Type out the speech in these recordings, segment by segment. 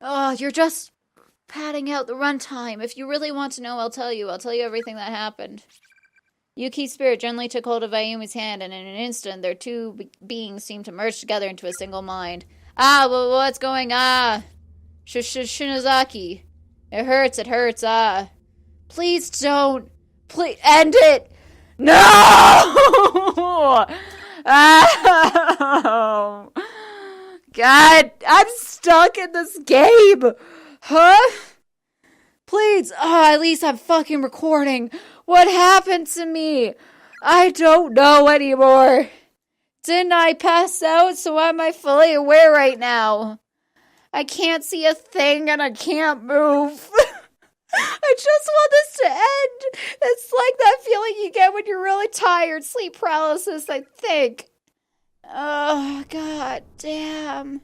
Oh, you're just padding out the runtime. If you really want to know, I'll tell you. I'll tell you everything that happened. Yuki's spirit gently took hold of Ayumi's hand, and in an instant, their two beings seemed to merge together into a single mind. Well, what's going on? Shinozaki. It hurts, Please don't. Please, end it! No! Oh. God, I'm stuck in this game! Huh? Please, at least I'm fucking recording. What happened to me? I don't know anymore. Didn't I pass out? So am I fully aware right now? I can't see a thing and I can't move. I just want this to end. It's like that feeling you get when you're really tired. Sleep paralysis, I think. Oh, god damn.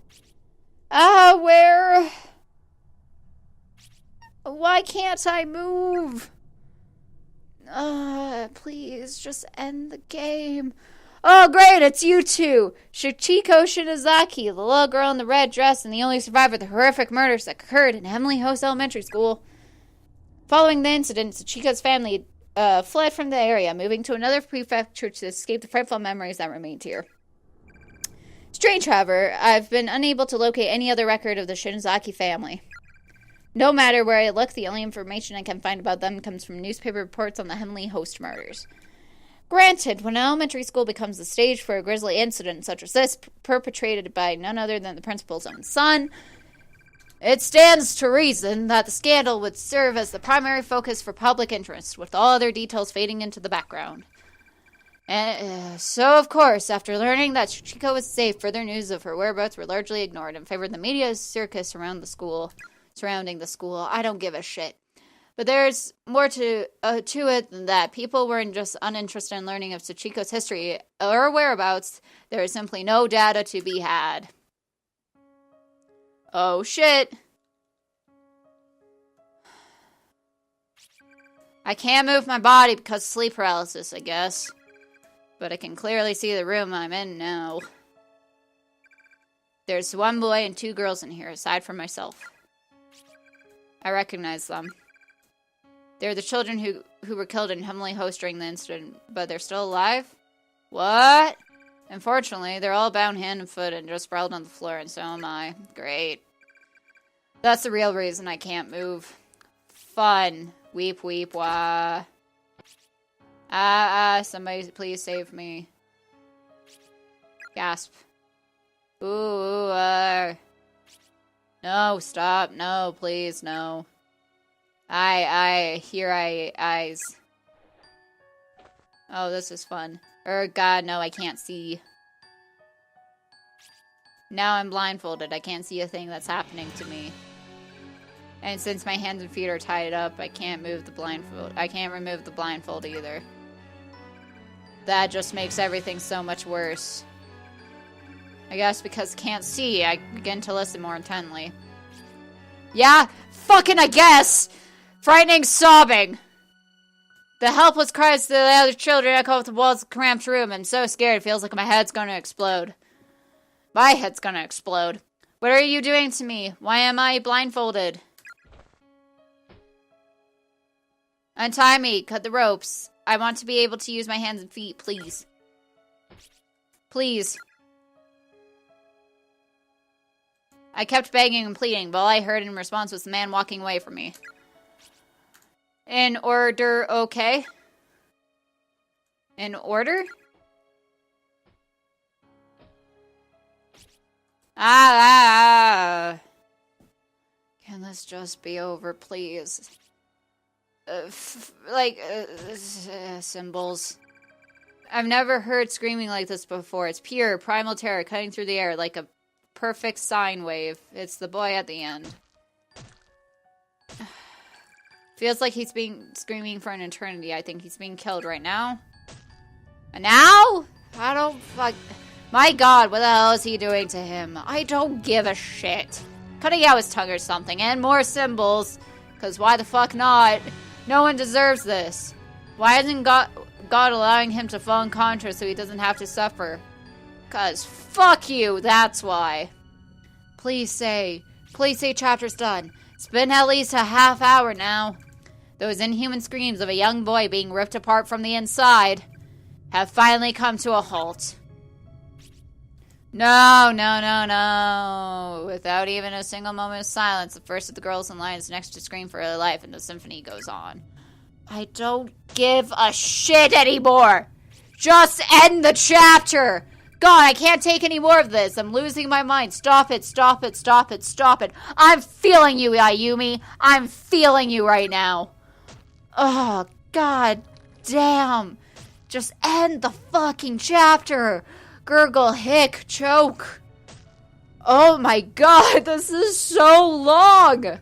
Where? Why can't I move? Please, just end the game. Oh, great, it's you two. Shichiko Shinozaki, the little girl in the red dress and the only survivor of the horrific murders that occurred in Emily Host Elementary School. Following the incident, Shichiko's family fled from the area, moving to another prefecture to escape the frightful memories that remained here. Strange, however, I've been unable to locate any other record of the Shinozaki family. No matter where I look, the only information I can find about them comes from newspaper reports on the Henley Host murders. Granted, when an elementary school becomes the stage for a grisly incident such as this, perpetrated by none other than the principal's own son, it stands to reason that the scandal would serve as the primary focus for public interest, with all other details fading into the background. And so, of course, after learning that Chichiko was safe, further news of her whereabouts were largely ignored and favored the media's circus surrounding the school. I don't give a shit. But there's more to it than that. People weren't just uninterested in learning of Sachiko's history or whereabouts. There is simply no data to be had. Oh, shit. I can't move my body because of sleep paralysis, I guess. But I can clearly see the room I'm in now. There's one boy and two girls in here, aside from myself. I recognize them. They're the children who were killed in Hemley Host during the incident, but they're still alive? What? Unfortunately, they're all bound hand and foot and just sprawled on the floor, and so am I. Great. That's the real reason I can't move. Fun. Weep, weep, wah. Somebody please save me. Gasp. Ooh, no, stop. No, please, no. Eyes. Oh, this is fun. God, no, I can't see. Now I'm blindfolded. I can't see a thing that's happening to me. And since my hands and feet are tied up, I can't move the blindfold. I can't remove the blindfold either. That just makes everything so much worse. I guess because I can't see, I begin to listen more intently. Yeah, fucking I guess! Frightening sobbing! The helpless cries of the other children echo off the walls of the cramped room. I'm so scared it feels like my head's gonna explode. My head's gonna explode. What are you doing to me? Why am I blindfolded? Untie me. Cut the ropes. I want to be able to use my hands and feet, please. Please. I kept begging and pleading, but all I heard in response was the man walking away from me. In order, okay? In order? Can this just be over, please? Symbols. I've never heard screaming like this before. It's pure, primal terror cutting through the air like a perfect sine wave. It's the boy at the end. Feels like he's been screaming for an eternity. I think he's being killed right now. And now? I don't fuck... My god, what the hell is he doing to him? I don't give a shit. Cutting out his tongue or something. And more symbols. Because why the fuck not? No one deserves this. Why isn't God allowing him to fall unconscious so he doesn't have to suffer? Because fuck you, that's why. Please say, Police say chapter's done. It's been at least a half hour now. Those inhuman screams of a young boy being ripped apart from the inside have finally come to a halt. No. Without even a single moment of silence, the first of the girls in line is next to scream for her life, and the symphony goes on. I don't give a shit anymore. Just end the chapter. God, I can't take any more of this. I'm losing my mind. Stop it. I'm feeling you, Ayumi. I'm feeling you right now. Oh, God damn. Just end the fucking chapter. Gurgle, hick, choke. Oh my God, this is so long.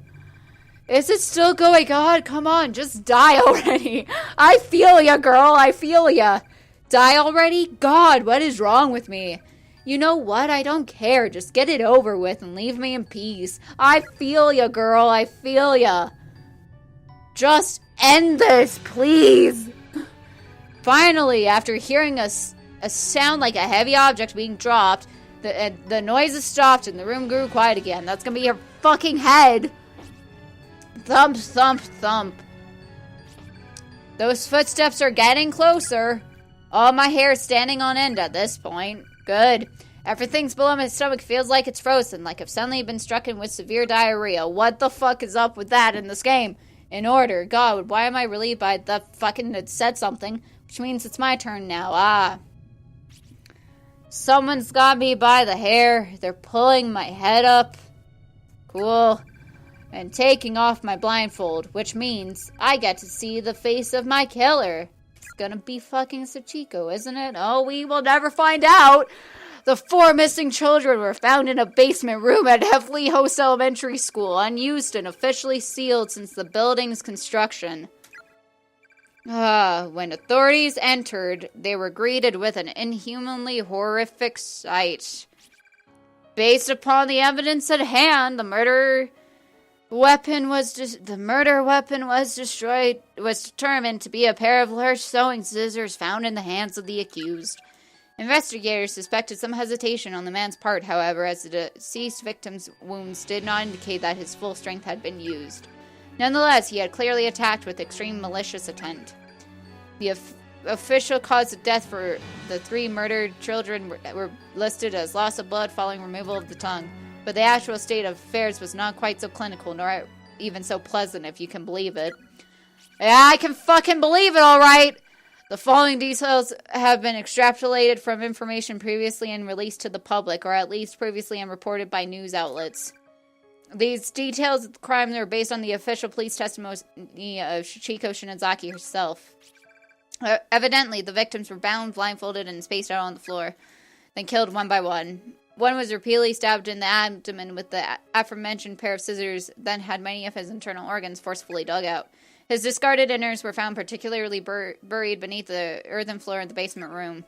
Is it still going on? Come on, just die already. I feel ya, girl. I feel ya. Die already? God, what is wrong with me? You know what? I don't care. Just get it over with and leave me in peace. I feel ya, girl. I feel ya. Just end this, please. Finally, after hearing a sound like a heavy object being dropped, the noises stopped and the room grew quiet again. That's gonna be your fucking head. Thump, thump, thump. Those footsteps are getting closer. All my hair is standing on end at this point. Good. Everything's below my stomach feels like it's frozen, like I've suddenly been struck with severe diarrhea. What the fuck is up with that in this game? In order. God, why am I relieved by the fucking it said something? Which means it's my turn now. Someone's got me by the hair. They're pulling my head up. Cool. And taking off my blindfold, which means I get to see the face of my killer. It's gonna be fucking Sachiko, isn't it? Oh, we will never find out. The 4 missing children were found in a basement room at Heffley Host Elementary School, unused and officially sealed since the building's construction. When authorities entered, they were greeted with an inhumanly horrific sight. Based upon the evidence at hand, the murder weapon was determined to be a pair of large sewing scissors found in the hands of the accused. Investigators suspected some hesitation on the man's part, however, as the deceased victim's wounds did not indicate that his full strength had been used. Nonetheless, he had clearly attacked with extreme malicious intent. The official cause of death for the 3 murdered children were listed as loss of blood following removal of the tongue, but the actual state of affairs was not quite so clinical, nor even so pleasant, if you can believe it. Yeah, I can fucking believe it, alright! The following details have been extrapolated from information previously and released to the public, or at least previously and reported by news outlets. These details of the crime are based on the official police testimony of Shichiko Shinozaki herself. Evidently, the victims were bound, blindfolded, and spaced out on the floor, then killed one by one. One was repeatedly stabbed in the abdomen with the aforementioned pair of scissors, then had many of his internal organs forcefully dug out. His discarded innards were found particularly buried beneath the earthen floor in the basement room.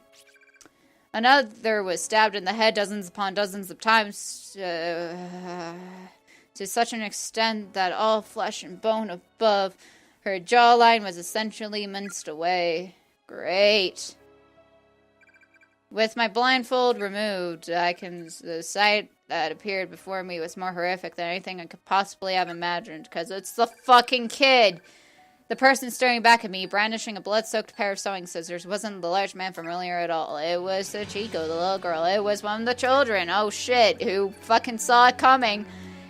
Another was stabbed in the head dozens upon dozens of times, to such an extent that all flesh and bone above her jawline was essentially minced away. Great. With my blindfold removed, the sight that appeared before me was more horrific than anything I could possibly have imagined, because it's the fucking kid! The person staring back at me, brandishing a blood-soaked pair of sewing scissors, wasn't the large man from earlier at all. It was Sachiko, the little girl. It was one of the children. Oh shit, who fucking saw it coming?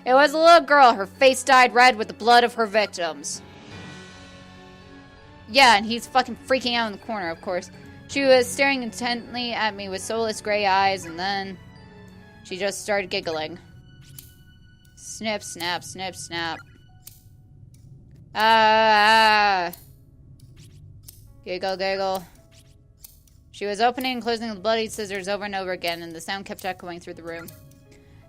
It was a little girl. Her face dyed red with the blood of her victims. Yeah, and he's fucking freaking out in the corner, of course. She was staring intently at me with soulless gray eyes, and then she just started giggling. Snip, snap, snip, snap. Giggle, giggle. She was opening and closing the bloody scissors over and over again, and the sound kept echoing through the room.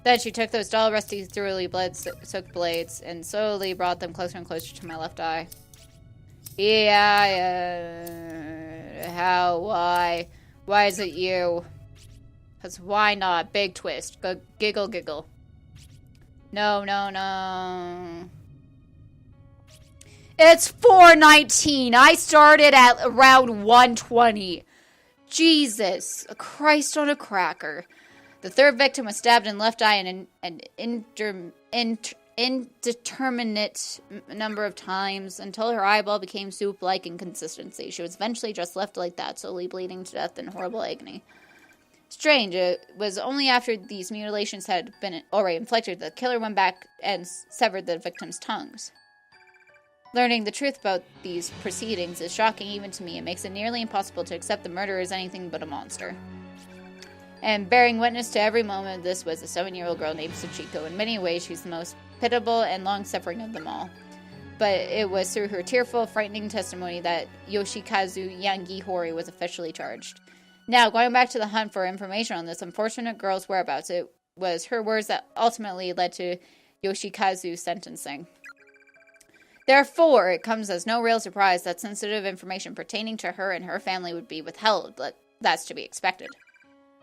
Then she took those dull, rusty, thoroughly blood-soaked blades and slowly brought them closer and closer to my left eye. How, why? Why is it you? 'Cause why not? Big twist. Giggle, giggle. No, no, no. It's 4:19. I started at around 1:20. Jesus Christ on a cracker. The third victim was stabbed in the left eye and indeterminate number of times until her eyeball became soup-like in consistency. She was eventually just left like that, slowly bleeding to death in horrible agony. Strange, it was only after these mutilations had been already inflicted that the killer went back and severed the victims' tongues. Learning the truth about these proceedings is shocking even to me. It makes it nearly impossible to accept the murderer as anything but a monster. And bearing witness to every moment, this was a 7-year-old girl named Sachiko. In many ways, she's the most pitiable and long-suffering of them all. But it was through her tearful, frightening testimony that Yoshikazu Yangihori was officially charged. Now, going back to the hunt for information on this unfortunate girl's whereabouts, it was her words that ultimately led to Yoshikazu's sentencing. Therefore, it comes as no real surprise that sensitive information pertaining to her and her family would be withheld, but that's to be expected.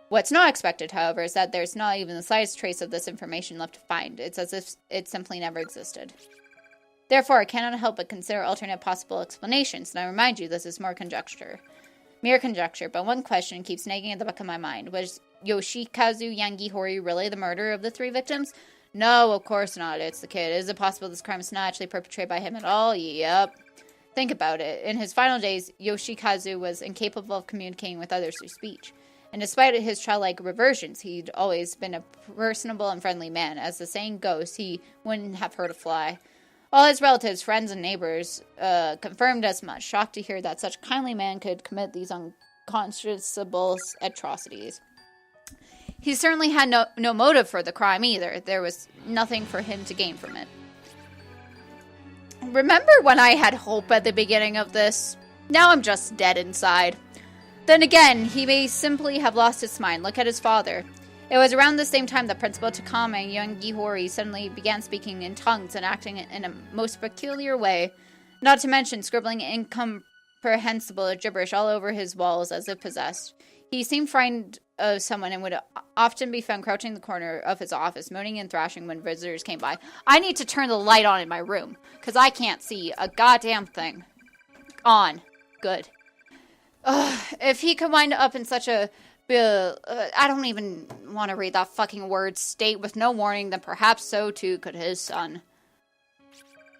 What's not expected, however, is that there's not even the slightest trace of this information left to find. It's as if it simply never existed. Therefore, I cannot help but consider alternate possible explanations, and I remind you this is mere conjecture, but one question keeps nagging at the back of my mind. Was Yoshikazu Yangihori really the murderer of the 3 victims? No, of course not. It's the kid. Is it possible this crime is not actually perpetrated by him at all? Yep. Think about it. In his final days, Yoshikazu was incapable of communicating with others through speech. And despite his childlike reversions, he'd always been a personable and friendly man. As the saying goes, he wouldn't have hurt a fly. All his relatives, friends, and neighbors confirmed as much, shocked to hear that such a kindly man could commit these unconscionable atrocities. He certainly had no motive for the crime either. There was nothing for him to gain from it. Remember when I had hope at the beginning of this? Now I'm just dead inside. Then again, he may simply have lost his mind. Look at his father. It was around the same time that Principal Takame Yangihori suddenly began speaking in tongues and acting in a most peculiar way, not to mention scribbling incomprehensible gibberish all over his walls as if possessed. He seemed frightened of someone and would often be found crouching in the corner of his office, moaning and thrashing when visitors came by. I need to turn the light on in my room, because I can't see a goddamn thing. On. Good. If he could wind up in such a, I don't even want to read that fucking word, state with no warning, then perhaps so too could his son.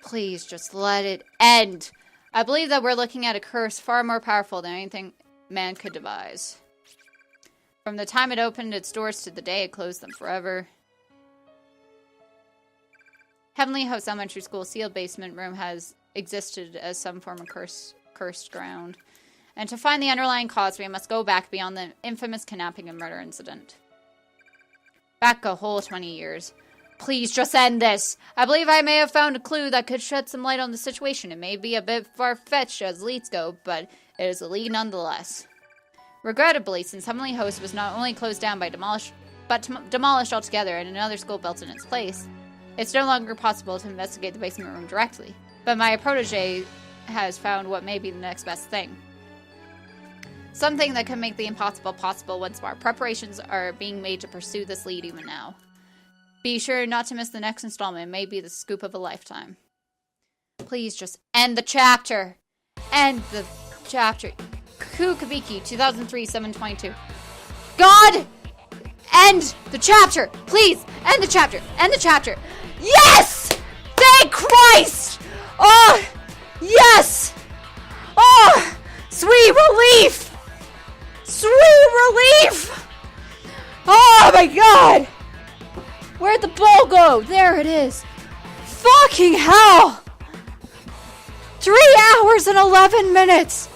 Please, just let it end. I believe that we're looking at a curse far more powerful than anything man could devise. From the time it opened its doors to the day it closed them forever. Heavenly House Elementary School sealed basement room has existed as some form of cursed ground. And to find the underlying cause, we must go back beyond the infamous kidnapping and murder incident. Back a whole 20 years. Please just end this. I believe I may have found a clue that could shed some light on the situation. It may be a bit far-fetched as leads go, but it is a lead nonetheless. Regrettably, since Heavenly Host was not only closed down but demolished altogether and another school built in its place, it's no longer possible to investigate the basement room directly. But my protege has found what may be the next best thing. Something that can make the impossible possible once more. Preparations are being made to pursue this lead even now. Be sure not to miss the next installment. It may be the scoop of a lifetime. Please just end the chapter. End the chapter. Kukabiki, 2003-722. God! End the chapter! Please! End the chapter! End the chapter! Yes! Thank Christ! Oh! Yes! Oh! Sweet relief! Sweet relief! Oh my god! Where'd the ball go? There it is. Fucking hell! 3 hours and 11 minutes!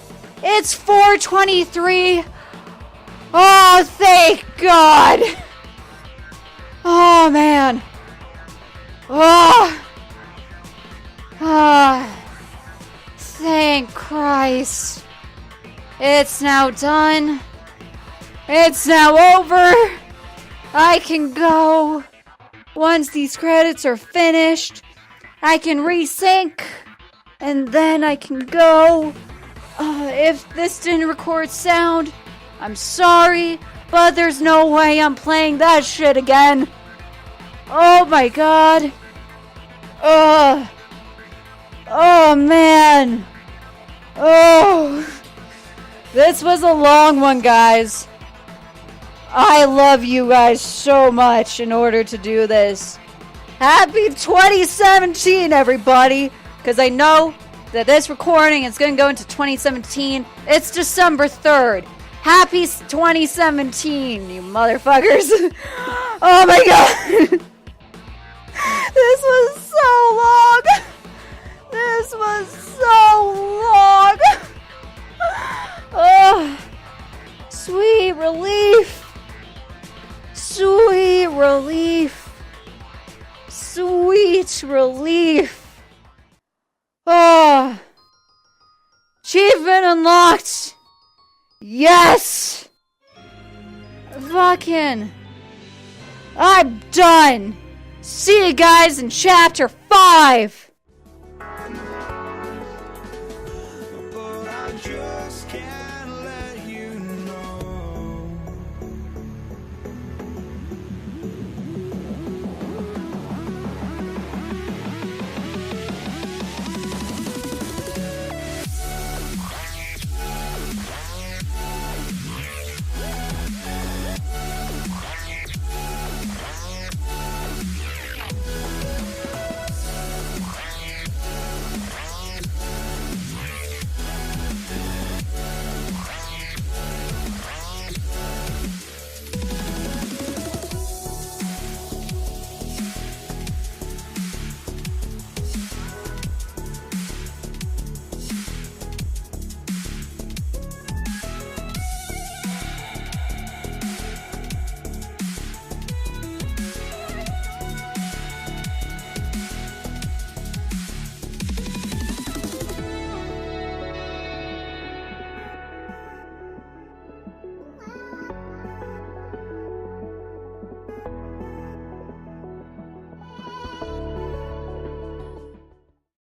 It's 4:23. Oh, thank God! Oh, man. Oh! Ah. Thank Christ. It's now done. It's now over. I can go. Once these credits are finished, I can resync, and then I can go. If this didn't record sound, I'm sorry, but there's no way I'm playing that shit again. Oh my god. Oh man. Oh. This was a long one, guys. I love you guys so much in order to do this. Happy 2017, everybody! Because I know that this recording is going to go into 2017. It's December 3rd. Happy 2017, you motherfuckers. Oh my god. This was so long. This was so long. Oh, sweet relief. Sweet relief. Sweet relief. Oh. Achievement unlocked. Yes. Fucking. I'm done. See you guys in chapter 5.